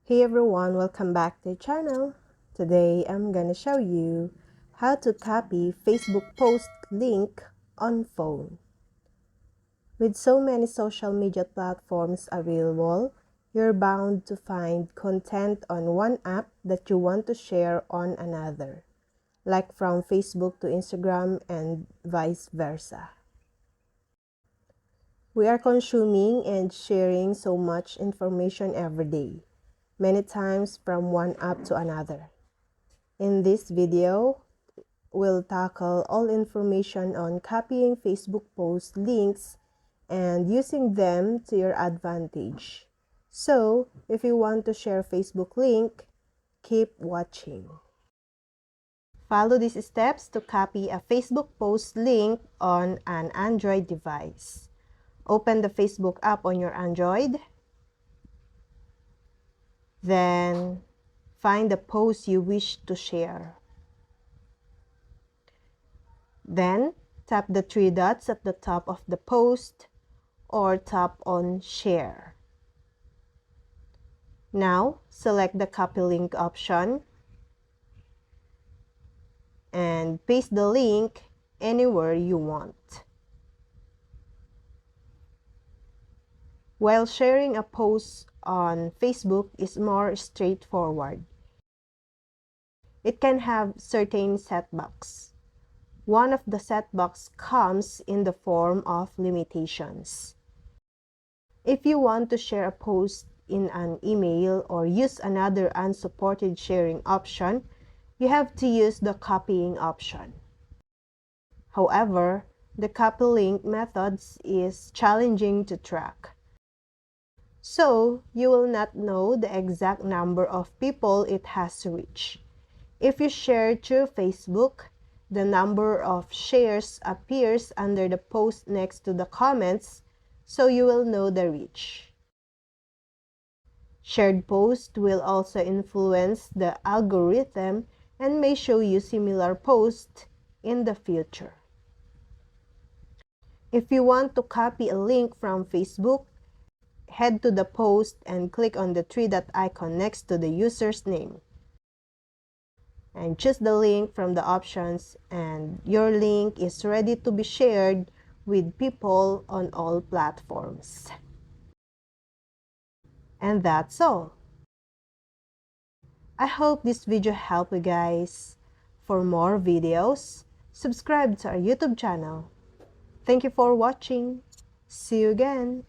Hey everyone, welcome back to the channel. Today I'm gonna show you how to copy Facebook post link on phone. With so many social media platforms available, you're bound to find content on one app that you want to share on another, like from Facebook to Instagram and vice versa. We are consuming and sharing so much information every day, many times from one app to another. In this video, we'll tackle all information on copying Facebook post links and using them to your advantage. So, if you want to share Facebook link, keep watching. Follow these steps to copy a Facebook post link on an Android device. Open the Facebook app on your Android. Then, find the post you wish to share. Then, tap the three dots at the top of the post or tap on Share. Now, select the copy link option and paste the link anywhere you want. While sharing a post on Facebook is more straightforward, it can have certain setbacks. One of the setbacks comes in the form of limitations. If you want to share a post in an email or use another unsupported sharing option, you have to use the copying option. However, the copy link methods is challenging to track. So, you will not know the exact number of people it has reached. If you share through Facebook, the number of shares appears under the post next to the comments, so you will know the reach. Shared posts will also influence the algorithm and may show you similar posts in the future. If you want to copy a link from Facebook, head to the post and click on the three-dot icon next to the user's name. And choose the link from the options, and your link is ready to be shared with people on all platforms. And that's all. I hope this video helped you guys. For more videos, subscribe to our YouTube channel. Thank you for watching. See you again.